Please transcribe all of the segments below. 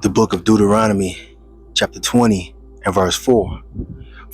the book of Deuteronomy, chapter 20 and verse 4.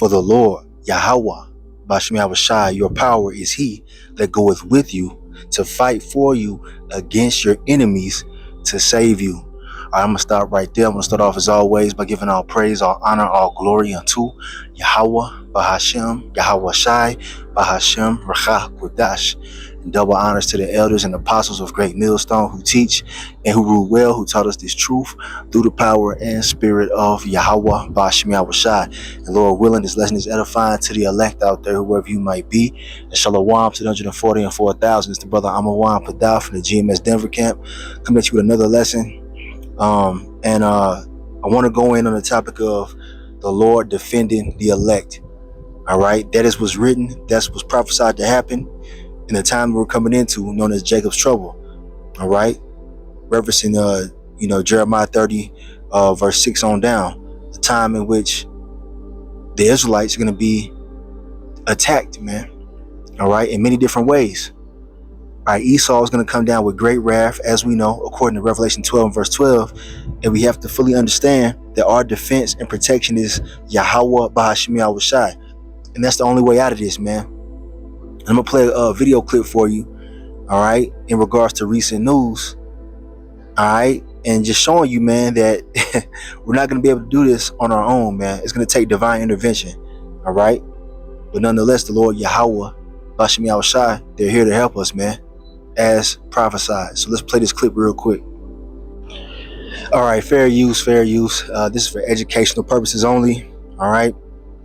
For the Lord, Yahawah, YAHAWASHI, your power is he that goeth with you to fight for you against your enemies to save you. All right, I'm going to stop right there. I'm going to start off as always by giving all praise, all honor, all glory unto Yahawah, Bahashem, YAHAWASHI, Bahashem, Rakha, Qudash. And double honors to the elders and apostles of Great Millstone who teach and who rule well, who taught us this truth through the power and spirit of Yahawah, Bahashem, YAHAWASHI. And Lord willing, this lesson is edifying to the elect out there, whoever you might be. And Shalom to the 140 and 4,000. It's the brother Amawan Padal from the GMS Denver camp. Coming at you with another lesson. I want to go in on the topic of the Lord defending the elect. All right, that is what's written. That's what's prophesied to happen in the time we're coming into, known as Jacob's trouble. All right, referencing Jeremiah 30 verse 6 on down, the time in which the Israelites are going to be attacked, man. All right, in many different ways. All right, Esau is going to come down with great wrath, as we know, according to Revelation 12 and verse 12. And we have to fully understand that our defense and protection is Yahawah, Bahashem, YAHAWASHI. And that's the only way out of this, man. And I'm going to play a video clip for you, all right, in regards to recent news, all right, and just showing you, man, that we're not going to be able to do this on our own, man. It's going to take divine intervention, all right? But nonetheless, the Lord Yahawah, Bahashem, YAHAWASHI, they're here to help us, man, as prophesied. So let's play this clip real quick. All right, fair use. This is for educational purposes only, all right?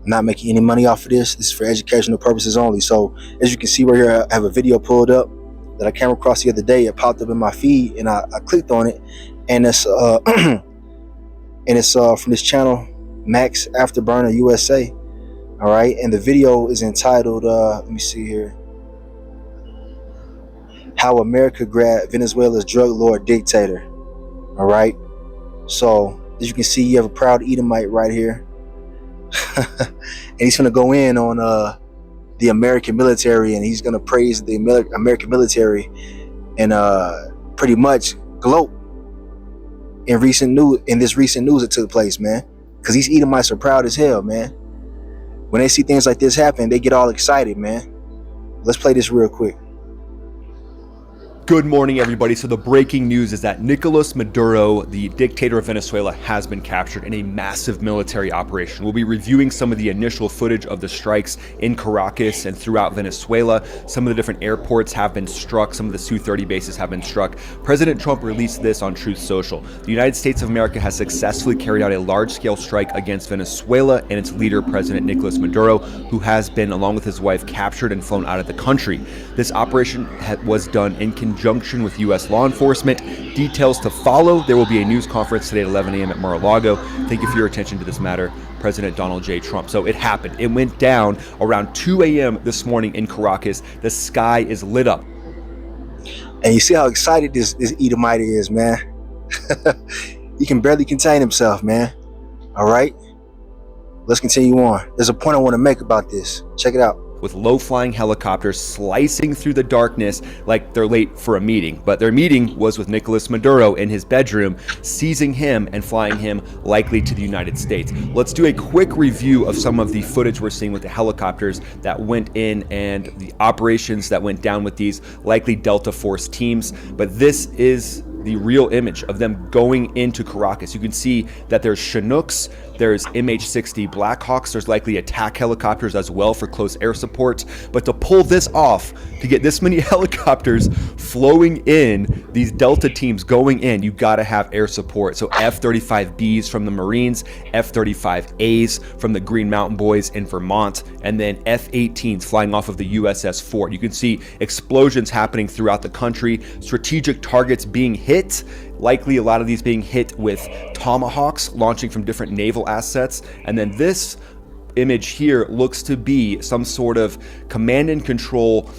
I'm not making any money off of this. This is for educational purposes only. So as you can see right here, I have a video pulled up that I came across the other day. It popped up in my feed and I clicked on it, and it's from this channel, Max Afterburner USA. All right, and the video is entitled let me see here, How America Grabbed Venezuela's Drug Lord Dictator. All right, so as you can see, you have a proud Edomite right here. And he's going to go in on the American military, and he's going to praise the American military and pretty much gloat in this recent news that took place, man. Because these Edomites are proud as hell, man. When they see things like this happen, they get all excited, man. Let's play this real quick. Good morning, everybody. So the breaking news is that Nicolas Maduro, the dictator of Venezuela, has been captured in a massive military operation. We'll be reviewing some of the initial footage of the strikes in Caracas and throughout Venezuela. Some of the different airports have been struck. Some of the Su-30 bases have been struck. President Trump released this on Truth Social. The United States of America has successfully carried out a large-scale strike against Venezuela and its leader, President Nicolas Maduro, who has been, along with his wife, captured and flown out of the country. This operation was done in conjunction with U.S. law enforcement. Details to follow. There will be a news conference today at 11 a.m. at Mar-a-Lago. Thank you for your attention to this matter, President Donald J. Trump. So it happened. It went down around 2 a.m. this morning in Caracas. The sky is lit up. And you see how excited this Edomite is, man. He can barely contain himself, man. All right, let's continue on. There's a point I want to make about this. Check it out. With low-flying helicopters slicing through the darkness like they're late for a meeting. But their meeting was with Nicolas Maduro in his bedroom, seizing him and flying him likely to the United States. Let's do a quick review of some of the footage we're seeing with the helicopters that went in and the operations that went down with these likely Delta Force teams. But this is the real image of them going into Caracas. You can see that there's Chinooks, there's MH-60 Blackhawks, there's likely attack helicopters as well for close air support. But to pull this off, to get this many helicopters flowing in, these Delta teams going in, you gotta have air support. So F-35Bs from the Marines, F-35As from the Green Mountain Boys in Vermont, and then F-18s flying off of the USS Ford. You can see explosions happening throughout the country, strategic targets being hit, likely a lot of these being hit with Tomahawks launching from different naval assets. And then this image here looks to be some sort of command and control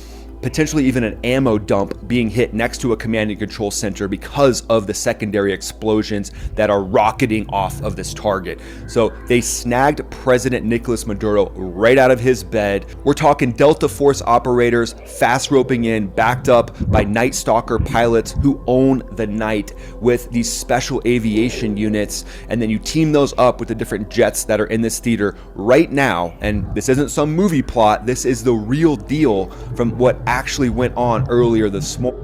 potentially even an ammo dump being hit next to a command and control center because of the secondary explosions that are rocketing off of this target. So they snagged President Nicolas Maduro right out of his bed. We're talking Delta Force operators fast roping in, backed up by Night Stalker pilots who own the night with these special aviation units, and then you team those up with the different jets that are in this theater right now. And this isn't some movie plot, this is the real deal from what actually went on earlier this morning.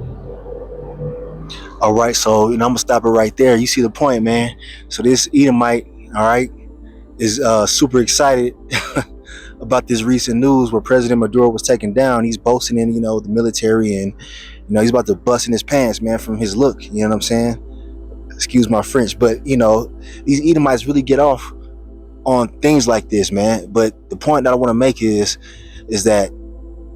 All right, so I'm gonna stop it right there. You see the point, man. So this Edomite, all right, is super excited about this recent news where President Maduro was taken down. He's boasting in the military, and he's about to bust in his pants, man, from his look. You know what I'm saying? Excuse my French, but these Edomites really get off on things like this, man. But the point that I want to make is that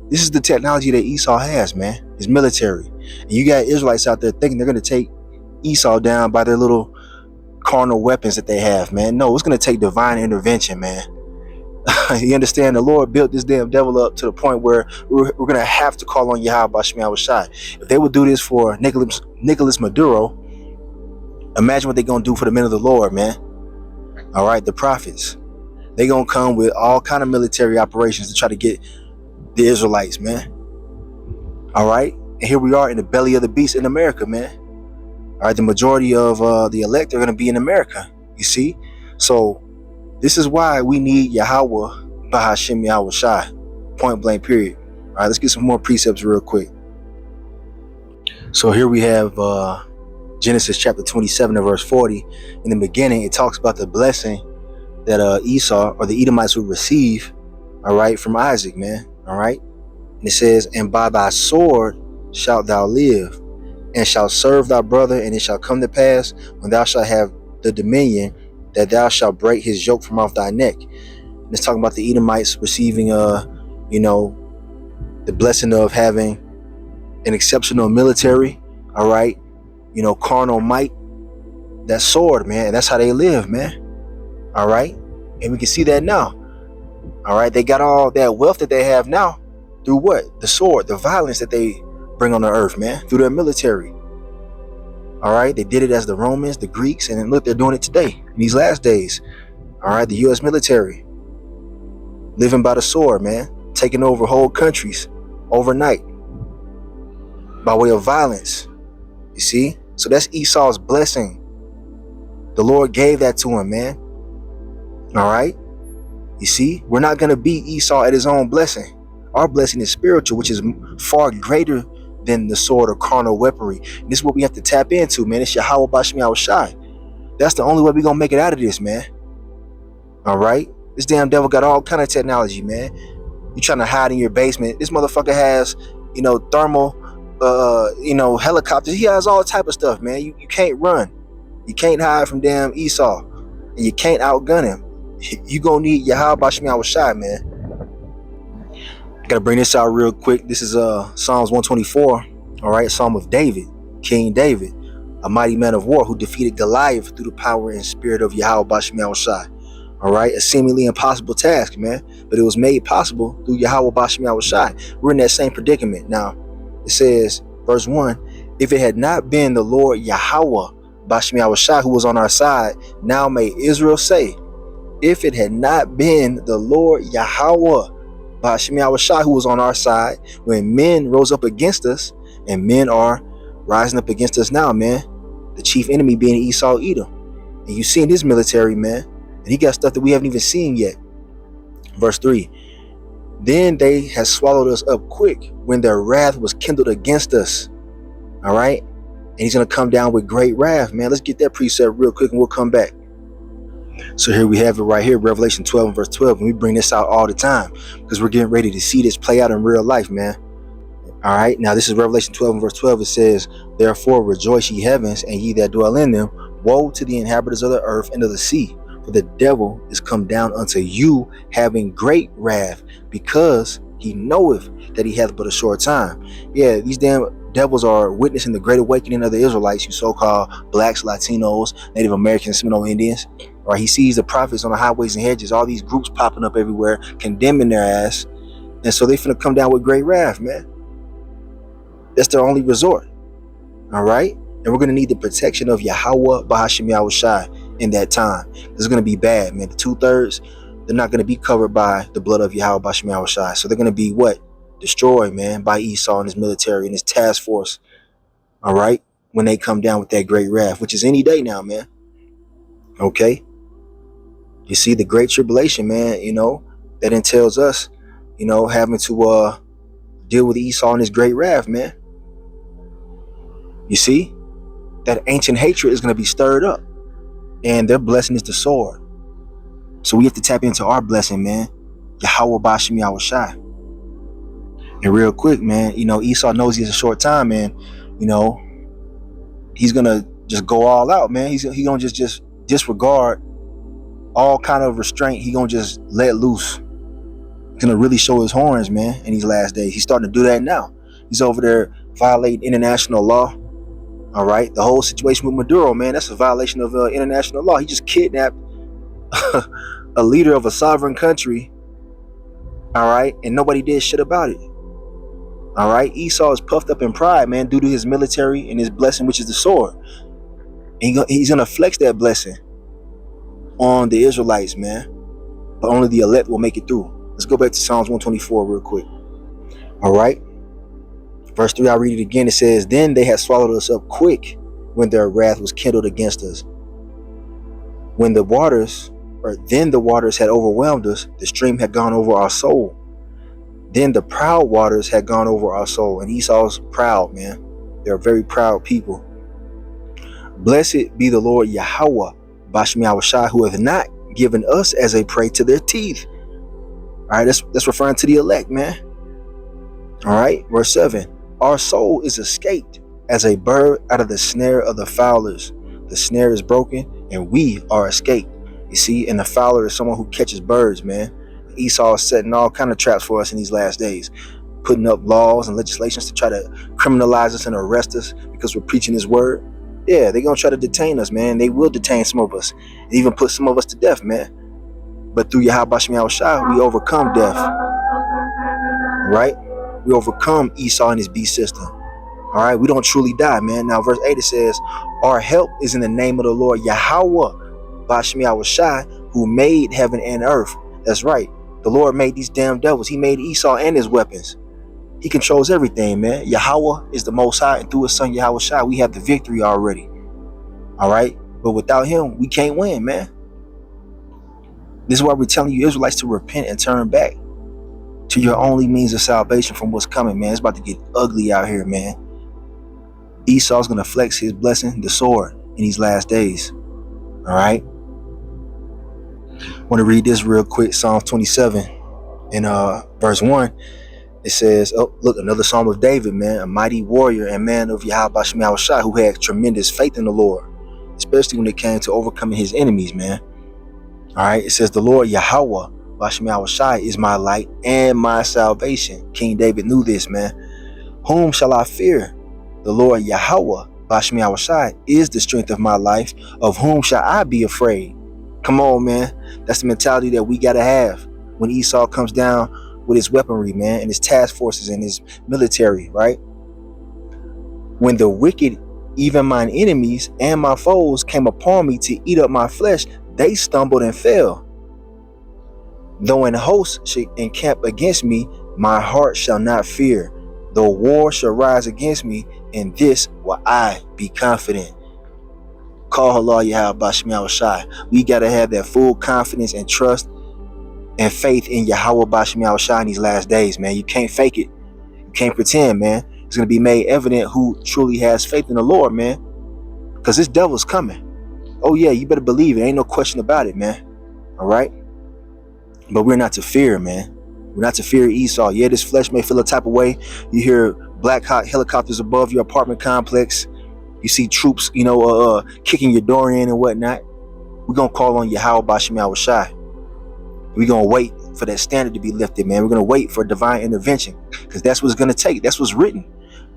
this is the technology that Esau has, man. His military. And you got Israelites out there thinking they're going to take Esau down by their little carnal weapons that they have, man. No, it's going to take divine intervention, man. You understand? The Lord built this damn devil up to the point where we're going to have to call on YAHAWASHI. If they would do this for Nicolas Maduro, imagine what they're going to do for the men of the Lord, man. All right, the prophets. They're going to come with all kind of military operations to try to get the Israelites, man. All right, and here we are in the belly of the beast in America, man. All right, the majority of the elect are going to be in America, you see. So this is why we need Yahawah Bahashim Yahawashi, point blank period. All right, let's get some more precepts real quick. So here we have Genesis chapter 27 and verse 40. In the beginning, it talks about the blessing that Esau or the Edomites would receive, all right, from Isaac, man. All right, and it says, and by thy sword shalt thou live, and shalt serve thy brother, and it shall come to pass when thou shalt have the dominion that thou shalt break his yoke from off thy neck. And it's talking about the Edomites receiving the blessing of having an exceptional military, all right, carnal might, that sword, man. And that's how they live, man. All right, and we can see that now. All right, they got all that wealth that they have now through what? The sword, the violence that they bring on the earth, man, through their military. All right, they did it as the Romans, the Greeks, and then look, they're doing it today in these last days. All right, the U.S. military living by the sword, man, taking over whole countries overnight by way of violence. You see, so that's Esau's blessing. The Lord gave that to him, man. All right. You see, we're not going to beat Esau at his own blessing. Our blessing is spiritual, which is far greater than the sword or carnal weaponry. And this is what we have to tap into, man. It's YAHAWASHI. That's the only way we're going to make it out of this, man. All right? This damn devil got all kind of technology, man. You trying to hide in your basement. This motherfucker has, thermal, helicopters. He has all type of stuff, man. You can't run. You can't hide from damn Esau. And you can't outgun him. You gonna need YAHAWASHI, man. Gotta bring this out real quick. This is Psalms 124. All right, Psalm of David, King David, a mighty man of war who defeated Goliath through the power and spirit of YAHAWASHI. All right, a seemingly impossible task, man, but it was made possible through YAHAWASHI. We're in that same predicament now. It says, verse 1: if it had not been the Lord YAHAWASHI who was on our side, now may Israel say, if it had not been the Lord YAHAWASHI who was on our side when men rose up against us, and men are rising up against us now, man. The chief enemy being Esau, Edom. And you seen his military, man. And he got stuff that we haven't even seen yet. Verse 3: then they had swallowed us up quick when their wrath was kindled against us. All right. And he's going to come down with great wrath, man. Let's get that precept real quick and we'll come back. So here we have it right here, Revelation 12 and verse 12. And we bring this out all the time because we're getting ready to see this play out in real life, man. All right. Now this is Revelation 12 and verse 12. It says, therefore rejoice ye heavens and ye that dwell in them. Woe to the inhabitants of the earth and of the sea. For the devil is come down unto you having great wrath, because he knoweth that he hath but a short time. Yeah, these damn devils are witnessing the great awakening of the Israelites, you so-called blacks, Latinos, Native Americans, Seminole Indians. Right? He sees the prophets on the highways and hedges, all these groups popping up everywhere, condemning their ass. And so they finna come down with great wrath, man. That's their only resort. All right. And we're going to need the protection of Yahawah Bahashim Yahawashi in that time. This is going to be bad, man. The 2/3, they're not going to be covered by the blood of Yahawah Bahashim Yahawashi. So they're going to be what? Destroyed, man, by Esau and his military and his task force. All right. When they come down with that great wrath, which is any day now, man. Okay. You see, the great tribulation, man, that entails us, having to deal with Esau and his great wrath, man. You see, that ancient hatred is going to be stirred up, and their blessing is the sword. So we have to tap into our blessing, man. Yahawah Bahashim Yahawashi. And real quick, man, Esau knows he has a short time, man. He's going to just go all out, man. He's going to just disregard all kind of restraint. He going to just let loose. He's going to really show his horns, man, in these last days. He's starting to do that now. He's over there violating international law. All right. The whole situation with Maduro, man, that's a violation of international law. He just kidnapped a leader of a sovereign country. All right. And nobody did shit about it. All right. Esau is puffed up in pride, man, due to his military and his blessing, which is the sword. And he's going to flex that blessing on the Israelites, man. But only the elect will make it through. Let's go back to Psalms 124 real quick. All right. Verse 3, I'll read it again. It says, then they had swallowed us up quick when their wrath was kindled against us. Then the waters had overwhelmed us. The stream had gone over our soul. Then the proud waters had gone over our soul. And Esau's proud, man. They're very proud people. Blessed be the Lord Yahawah Bahashim Yahawashi, who hath not given us as a prey to their teeth. All right, that's referring to the elect, man. All right, verse 7. Our soul is escaped as a bird out of the snare of the fowlers. The snare is broken and we are escaped. You see, and the fowler is someone who catches birds, man. Esau is setting all kind of traps for us in these last days, putting up laws and legislations to try to criminalize us and arrest us because we're preaching his word. Yeah, they're going to try to detain us, man. They will detain some of us, and even put some of us to death, man. But through Yahawah Bahashim Yahawashi, we overcome death. Right? We overcome Esau and his beast system. All right? We don't truly die, man. Now, verse 8, it says, our help is in the name of the Lord Yahawah Bahashim Yahawashi, who made heaven and earth. That's right. The Lord made these damn devils. He made Esau and his weapons. He controls everything, man. Yahawah is the Most High, and through his son Yahawashi, we have the victory already. All right? But without him, we can't win, man. This is why we're telling you Israelites to repent and turn back to your only means of salvation from what's coming, man. It's about to get ugly out here, man. Esau's going to flex his blessing, the sword, in these last days. All right? I want to read this real quick. Psalm 27 in verse 1. It says, oh, look, another Psalm of David, man, a mighty warrior and man of Yahawah Bahashim Yahawashi, who had tremendous faith in the Lord, especially when it came to overcoming his enemies, man. All right, it says, the Lord Yahawah Bahashim Yahawashi is my light and my salvation. King David knew this, man. Whom shall I fear? The Lord Yahawah Bahashim Yahawashi is the strength of my life. Of whom shall I be afraid? Come on, man. That's the mentality that we got to have when Esau comes down with his weaponry, man, and his task forces and his military, right? When the wicked, even mine enemies and my foes, came upon me to eat up my flesh, they stumbled and fell. Though an host should encamp against me, my heart shall not fear. Though war shall rise against me, in this will I be confident. Call Allah Yahawah Bahashim Yahawashi. We got to have that full confidence and trust and faith in Yahawah Bahashim Yahawashi in these last days, man. You can't fake it. You can't pretend, man. It's going to be made evident who truly has faith in the Lord, man. Because this devil's coming. Oh, yeah, you better believe it. Ain't no question about it, man. All right? But we're not to fear, man. We're not to fear Esau. Yeah, this flesh may feel a type of way. You hear Black Hawk helicopters above your apartment complex. You see troops, kicking your door in and whatnot. We're going to call on Yahawah Bahashim Yahawashi. We're going to wait for that standard to be lifted, man. We're going to wait for divine intervention, because that's what it's going to take. That's what's written,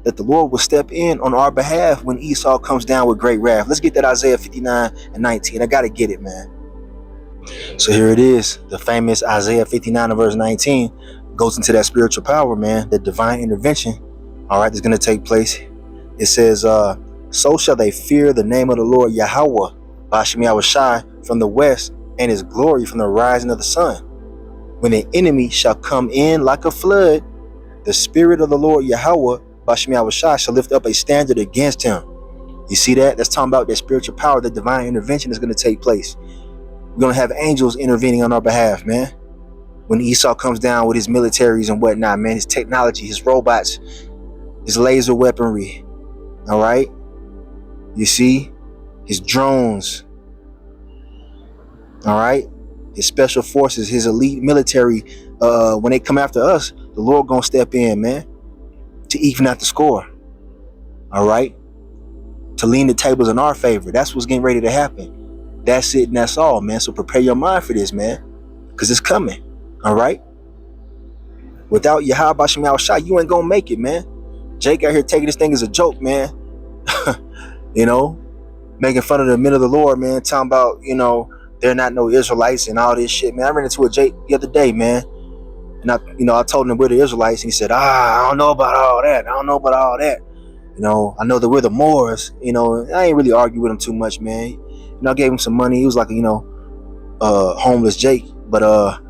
that the Lord will step in on our behalf when Esau comes down with great wrath. Let's get that Isaiah 59:19. I got to get it, man. So here it is. The famous Isaiah 59 and verse 19 goes into that spiritual power, man, that divine intervention. All right, that's going to take place. It says, so shall they fear the name of the Lord Yahweh, Bashim YAHAWASHI, from the west, and his glory from the rising of the sun. When the enemy shall come in like a flood, the spirit of the Lord Yahweh, Bashim YAHAWASHI, shall lift up a standard against him. You see that? That's talking about that spiritual power, the divine intervention is going to take place. We're going to have angels intervening on our behalf, man. When Esau comes down with his militaries and whatnot, man, his technology, his robots, his laser weaponry, all right? You see? His drones, all right? His special forces, his elite military, when they come after us, the Lord gonna step in, man, to even out the score, all right? To lean the tables in our favor. That's what's getting ready to happen. That's it and that's all, man. So prepare your mind for this, man, because it's coming, all right? Without Yahweh Bashim YAHAWASHI, you ain't gonna make it, man. Jake out here taking this thing as a joke, man. You know, making fun of the men of the Lord, man, talking about, you know, they're not no Israelites and all this shit, man. I ran into a Jake the other day, man, and I told him we're the Israelites, and he said, I don't know about all that. I don't know about all that. You know, I know that we're the Moors. You know, I ain't really argue with him too much, man. You know, I gave him some money. He was like, you know, homeless Jake, but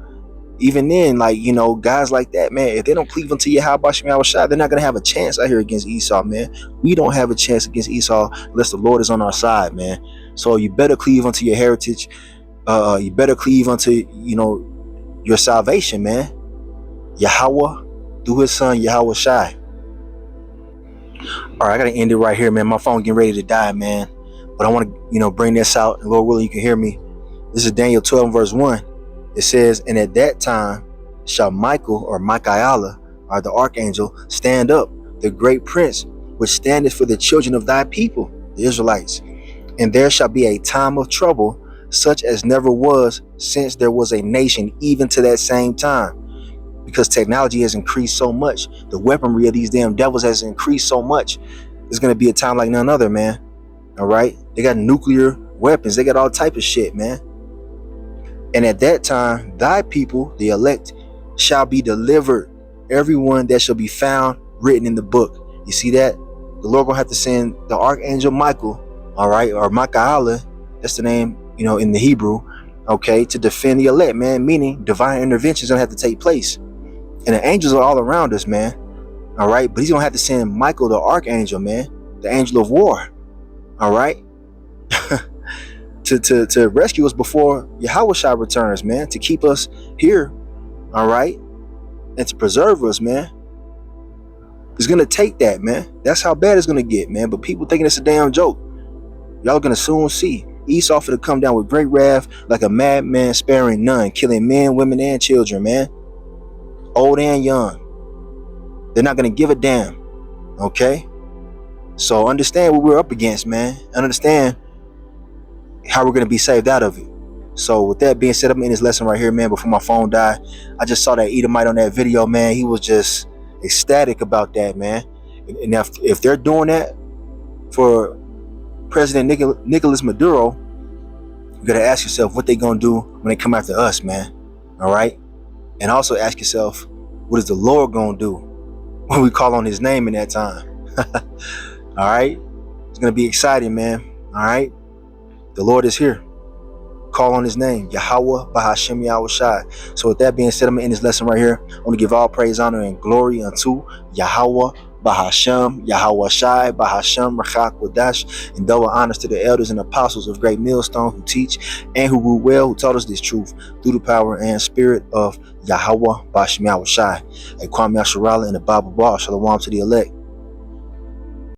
even then, like, you know, guys like that, man, if they don't cleave unto Yahweh Bashim YAHAWASHI, they're not going to have a chance out here against Esau, man. We don't have a chance against Esau unless the Lord is on our side, man. So you better cleave unto your heritage. You better cleave unto, you know, your salvation, man. Yahweh, through his son, YAHAWASHI. All right, I got to end it right here, man. My phone getting ready to die, man. But I want to, you know, bring this out, and Lord willing, you can hear me. This is Daniel 12, verse 1. It says, and at that time shall Michael, or Michaela, or the archangel, stand up, the great prince, which standeth for the children of thy people, the Israelites. And there shall be a time of trouble, such as never was since there was a nation, even to that same time. Because technology has increased so much, the weaponry of these damn devils has increased so much. There's going to be a time like none other, man. All right? They got nuclear weapons. They got all type of shit, man. And at that time, thy people, the elect, shall be delivered, everyone that shall be found written in the book. You see that? The Lord gonna have to send the archangel Michael, all right, or Michaela, that's the name, you know, in the Hebrew, okay, to defend the elect, man, meaning divine intervention is gonna have to take place. And the angels are all around us, man, all right, but he's gonna have to send Michael, the archangel, man, the angel of war, all right, to rescue us before YAHAWASHI returns, man, to keep us here, all right, and to preserve us, man. It's gonna take that, man. That's how bad it's gonna get, man. But people thinking it's a damn joke. Y'all gonna soon see. Esau for to come down with great wrath, like a madman, sparing none, killing men, women, and children, man, old and young. They're not gonna give a damn, okay? So understand what we're up against, man. Understand how we're going to be saved out of it. So with that being said, I'm in this lesson right here, man. Before my phone died, I just saw that Edomite on that video, man. He was just ecstatic about that, man. And if they're doing that for President Nicolas Maduro, you got to ask yourself what they going to do when they come after us, man. All right? And also ask yourself, what is the Lord going to do when we call on his name in that time? All right? It's going to be exciting, man. All right? The Lord is here. Call on his name, Yahweh Bahashim YAHAWASHI. So with that being said, I'm going to end this lesson right here. I want to give all praise, honor, and glory unto Yahweh Bahasham YAHAWASHI Bahasham Rachak Wadash, and double honors to the elders and apostles of Great Millstone who teach and who rule well, who taught us this truth through the power and spirit of Yahweh Bashim YAHAWASHI. A Kwame Asherala in the Bible Bar. Shalom to the elect.